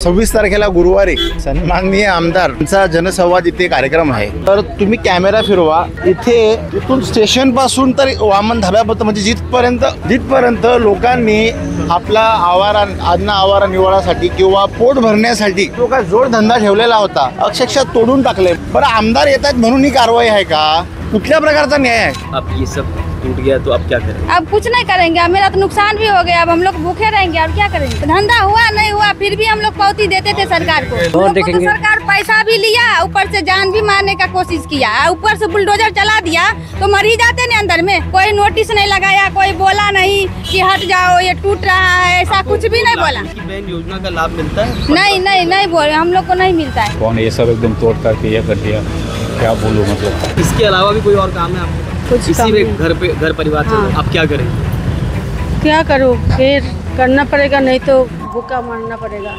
26 तारखेला गुरुवारी सन्माननीय आमदारांचा जनसंवाद इथे कार्यक्रम आहे। तर तुम्ही कॅमेरा फिरवा इथून स्टेशन पासून तर वामन धाब्यापर्यंत म्हणजे जिथपर्यंत लोकांनी आपला आवारा निवारासाठी किंवा पोट भरण्यासाठी जो काय जोडधंदा ठेवलेला होता अक्षरशः तोडून टाकले। बरं आमदार येतात म्हणून ही कारवाई आहे का? कुठल्या प्रकारचा न्याय आहे? अब ये सब टूट गया तो अब क्या करेंगे? अब कुछ नहीं करेंगे, मेरा तो नुकसान भी हो गया। अब हम लोग भूखे रहेंगे, अब क्या करेंगे? धंधा हुआ नहीं हुआ फिर भी हम लोग पावती देते थे सरकार को। तो सरकार पैसा भी लिया, ऊपर से जान भी मारने का कोशिश किया, ऊपर से बुलडोजर चला दिया तो मर ही जाते ना अंदर में। कोई नोटिस नहीं लगाया, कोई बोला नहीं कि हट जाओ ये टूट रहा है, ऐसा कुछ भी नहीं बोला। बहन योजना का लाभ मिलता है? नहीं बोले, हम लोग को नहीं मिलता है। कौन ये सब एकदम तोड़ करके ये कर दिया, क्या बोलूं मतलब। इसके अलावा भी कोई और काम है आपको? कुछ इसी में घर परिवार चल रहा है। अब क्या करेंगे? क्या करूँ, फिर करना पड़ेगा, नहीं तो भूखा मरना पड़ेगा।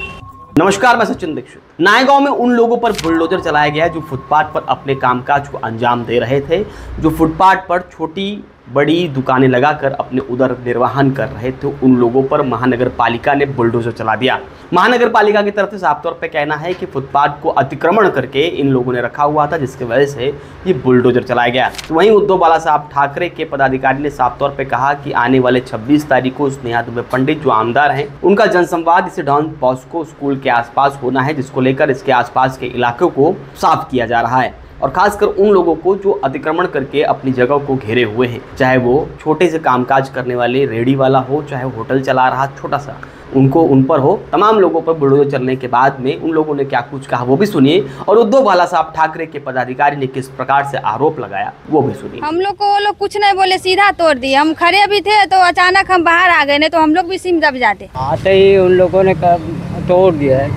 नमस्कार, मैं सचिन दीक्षित। नायगांव में उन लोगों पर बुलडोजर चलाया गया है जो फुटपाथ पर अपने कामकाज को अंजाम दे रहे थे, जो फुटपाथ पर छोटी बड़ी दुकानें लगाकर अपने उदर निर्वाहन कर रहे थे। उन लोगों पर महानगर पालिका ने बुलडोजर चला दिया। महानगर पालिका की तरफ से साफ तौर पे कहना है कि फुटपाथ को अतिक्रमण करके इन लोगों ने रखा हुआ था, जिसकी वजह से ये बुलडोजर चलाया गया। तो वहीं उद्धव बाला साहब ठाकरे के पदाधिकारी ने साफ तौर पे कहा कि आने वाले 26 तारीख को स्नेहा दुबे पंडित जो आमदार हैं, उनका जनसंवाद इसे डॉन बॉस्को स्कूल के आसपास होना है, जिसको लेकर इसके आसपास के इलाकों को साफ किया जा रहा है और खासकर उन लोगों को जो अतिक्रमण करके अपनी जगह को घेरे हुए हैं, चाहे वो छोटे से कामकाज करने वाले रेडी वाला हो, चाहे होटल चला रहा छोटा सा, उन पर हो, तमाम लोगों पर बुलडोजर चलने के बाद में उन लोगों ने क्या कुछ कहा वो भी सुनिए, और उद्धव बाला साहब ठाकरे के पदाधिकारी ने किस प्रकार से आरोप लगाया वो भी सुनिए। हम लोग को वो लोग कुछ नहीं बोले, सीधा तोड़ दिए। हम खड़े भी थे तो अचानक हम बाहर आ गए, नहीं तो हम लोग भी सिम दब जाते। आते ही उन लोगों ने तोड़ दिया है,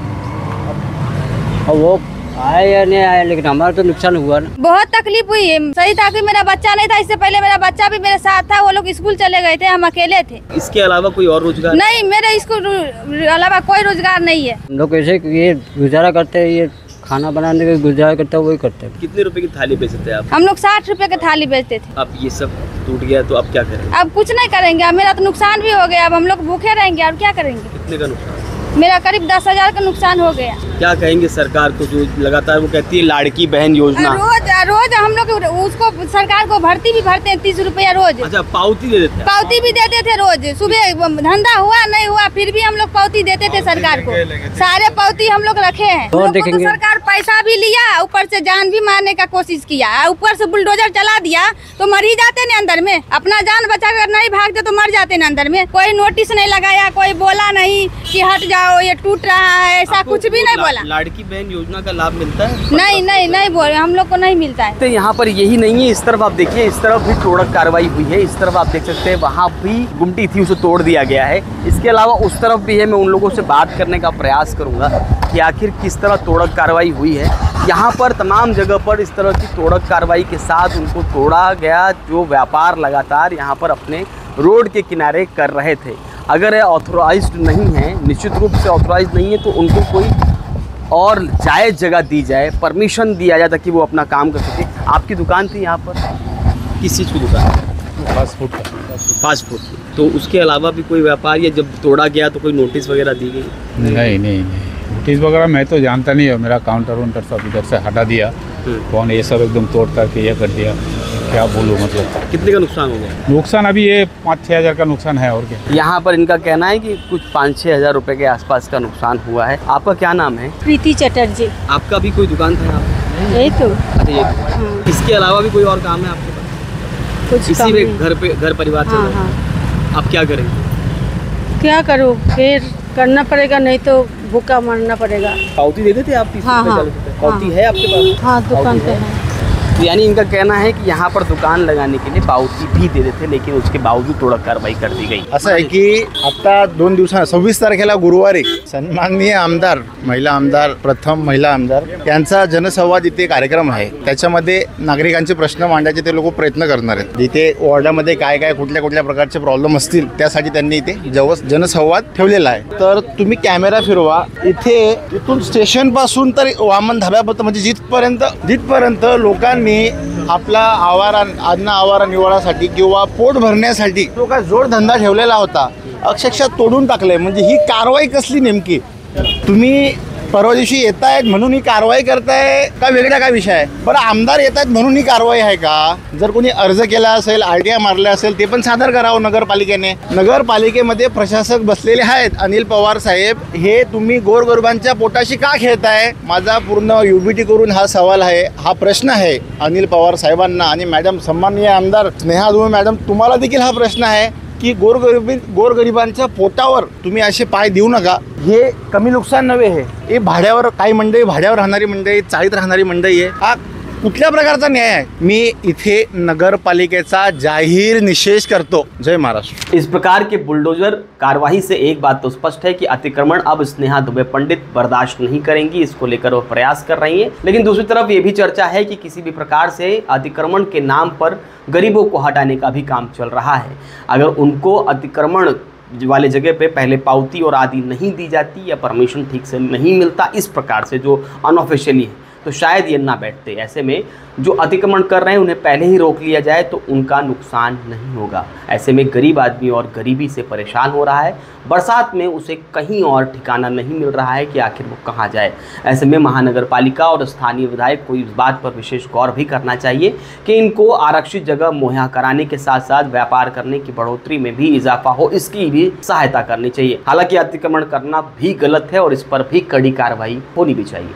और वो आए या नहीं आए, लेकिन हमारा तो नुकसान हुआ ना। बहुत तकलीफ हुई है। सही था कि मेरा बच्चा नहीं था, इससे पहले मेरा बच्चा भी मेरे साथ था, वो लोग स्कूल चले गए थे, हम अकेले थे। इसके अलावा कोई और रोजगार नहीं, मेरे स्कूल अलावा कोई रोजगार नहीं है। हम लोग ऐसे ये गुजारा करते हैं, ये खाना बनाने का गुजारा करते हैं, वही करते हैं। कितने रुपए की थाली बेचते हैं आप? हम लोग 60 रुपए की थाली बेचते थे। अब ये सब टूट गया तो अब क्या करेंगे? अब कुछ नहीं करेंगे, मेरा तो नुकसान भी हो गया। अब हम लोग भूखे रहेंगे, अब क्या करेंगे? कितने का नुकसान? मेरा करीब 10,000 का नुकसान हो गया। क्या कहेंगे सरकार को जो लगातार वो कहती है लाड़की बहन योजना? रोज हम लोग उसको सरकार को भर्ती हैं 30 रुपया रोज। अच्छा, पावती दे देते हैं? पावती भी देते थे रोज। सुबह धंधा हुआ नहीं हुआ फिर भी हम लोग पावती देते थे सरकार को। सारे पावती हम लोग रखे हैं। तो सरकार पैसा भी लिया, ऊपर से जान भी मारने का कोशिश किया, ऊपर से बुलडोजर चला दिया तो मर ही जाते ना अंदर में। अपना जान बचा कर नहीं भागते तो मर जाते ना अंदर में। कोई नोटिस नहीं लगाया, कोई बोला नहीं कि हट जाओ ये टूट रहा है, ऐसा कुछ भी नहीं बोला। लाड़की बहन योजना का लाभ मिलता है? नहीं बोले, हम लोग को नहीं मिलता है। तो यहाँ पर यही नहीं है, इस तरफ आप देखिए, इस तरफ भी तोड़क कार्रवाई हुई है। इस तरफ आप देख सकते हैं, वहाँ भी गुमटी थी, उसे तोड़ दिया गया है। इसके अलावा उस तरफ भी है। मैं उन लोगों से बात करने का प्रयास करूँगा कि आखिर किस तरह तोड़क कार्रवाई हुई है। यहाँ पर तमाम जगह पर इस तरह की तोड़क कार्रवाई के साथ उनको तोड़ा गया, जो व्यापार लगातार यहाँ पर अपने रोड के किनारे कर रहे थे। अगर ये ऑथोराइज्ड नहीं है, निश्चित रूप से ऑथोराइज्ड नहीं है, तो उनको कोई और जायज़ जगह दी जाए, परमिशन दिया जाए ताकि वो अपना काम कर सके। आपकी दुकान थी यहाँ पर? किस चीज़ की दुकान? फास्ट फूड का। फास्ट फूड की। तो उसके अलावा भी कोई व्यापार, या जब तोड़ा गया तो कोई नोटिस वगैरह दी गई? नहीं नोटिस वगैरह मैं तो जानता नहीं है। मेरा काउंटर सब इधर से हटा दिया। कौन ये सब एकदम तोड़ करके ये कर दिया, क्या बोलूँ मतलब। कितने का नुकसान हो गया? नुकसान अभी ये 5-6 हज़ार का नुकसान है और क्या। यहाँ पर इनका कहना है कि कुछ 5-6 हज़ार रुपए के आसपास का नुकसान हुआ है। आपका क्या नाम है? प्रीति चटर्जी। आपका भी कोई दुकान था यहाँ पे? यही तो। अच्छा, ये इसके अलावा भी कोई और काम है आपके पास? कुछ इसी में घर परिवार चल रहा है। अब क्या करेंगे? क्या करूँ, फिर करना पड़ेगा, नहीं तो भूखा मरना पड़ेगा। पावती दे देते आप? 30 रुपए 40 रुपए पावती है आपके पास? हाँ, दुकान पे है। तो यानी इनका कहना है कि यहाँ पर दुकान लगाने के लिए पावती भी दे देते, लेकिन उसके बावजूद तोड़क कार्रवाई कर दी गई। असं आहे की आता 2 दिवसांनी 26 तारखेला गुरुवारी सन्माननीय आमदार, महिला आमदार, प्रथम महिला आमदार यांचा जनसंवाद इथे कार्यक्रम आहे। त्याच्यामध्ये नागरिकांचे प्रश्न मांडायचे ते लोक प्रयत्न करणार आहेत। जिथे वॉर्डामध्ये काय कुठल्या प्रकारचे प्रॉब्लेम असतील त्यासाठी त्यांनी इथे जनसंवाद ठेवलेला आहे। तर तुम्ही कॅमेरा फिरवा इथून स्टेशन पासून तर वामन धाब्यापर्यंत म्हणजे जिथपर्यंत लोकांनी आपला आवारा निवारासाठी किंवा पोट भरण्यासाठी जो काय जोडधंदा ठेवलेला होता अक्षरशः तोडून टाकले। म्हणजे ही कारवाई कसली नेमकी तुम्ही परवा दिवशी येत आहेत म्हणून ही कारवाई करताय का वेगळा काय विषय आहे? बरं, आमदार येत आहेत म्हणून ही कारवाई आहे का? जर कोणी अर्ज केला असेल, RTI मारला असेल, ते पण सादर करावं नगरपालिकेने. नगरपालिकेमध्ये प्रशासक बसलेले आहेत अनिल पवार साहेब, हे तुम्ही गोरगरिबांच्या पोटाशी का खेळताय? माझा पूर्ण UBT करून हा सवाल आहे, हा प्रश्न आहे अनिल पवार साहेबांना. आणि मॅडम, सन्माननीय आमदार स्नेहा धुळे मॅडम, तुम्हाला देखील हा प्रश्न आहे की गोरगरिबांच्या पोटावर तुम्ही असे पाय देऊ नका. हे कमी नुकसान नव्हे, हे भाड्यावर काही मंडळी, भाड्यावर राहणारी मंडळी, चाळीत राहणारी मंडळी आहे. हा कुठल्या प्रकारचा न्याय आहे? मी इथे नगरपालिकेचा जाहीर निषेध करतो. जय महाराष्ट्र. इस प्रकार के बुलडोजर कार्रवाई से एक बात तो स्पष्ट है कि अतिक्रमण अब स्नेहा दुबे पंडित बर्दाश्त नहीं करेंगी, इसको लेकर वो प्रयास कर रही हैं. लेकिन दूसरी तरफ ये भी चर्चा है कि किसी भी प्रकार से अतिक्रमण के नाम पर गरीबों को हटाने का भी काम चल रहा है. अगर उनको अतिक्रमण वाले जगह पे पहले पावती और आदि नहीं दी जाती या परमिशन ठीक से नहीं मिलता, इस प्रकार से जो अनऑफिशियली है, तो शायद ये ना बैठते. ऐसे में जो अतिक्रमण कर रहे हैं उन्हें पहले ही रोक लिया जाए तो उनका नुकसान नहीं होगा. ऐसे में गरीब आदमी और गरीबी से परेशान हो रहा है. बरसात में उसे कहीं और ठिकाना नहीं मिल रहा है कि आखिर वो कहाँ जाए. ऐसे में महानगर पालिका और स्थानीय विधायक को इस बात पर विशेष गौर भी करना चाहिए कि इनको आरक्षित जगह मुहैया कराने के साथ साथ व्यापार करने की बढ़ोतरी में भी इजाफा हो, इसकी भी सहायता करनी चाहिए. हालांकि अतिक्रमण करना भी गलत है और इस पर भी कड़ी कार्रवाई होनी भी चाहिए.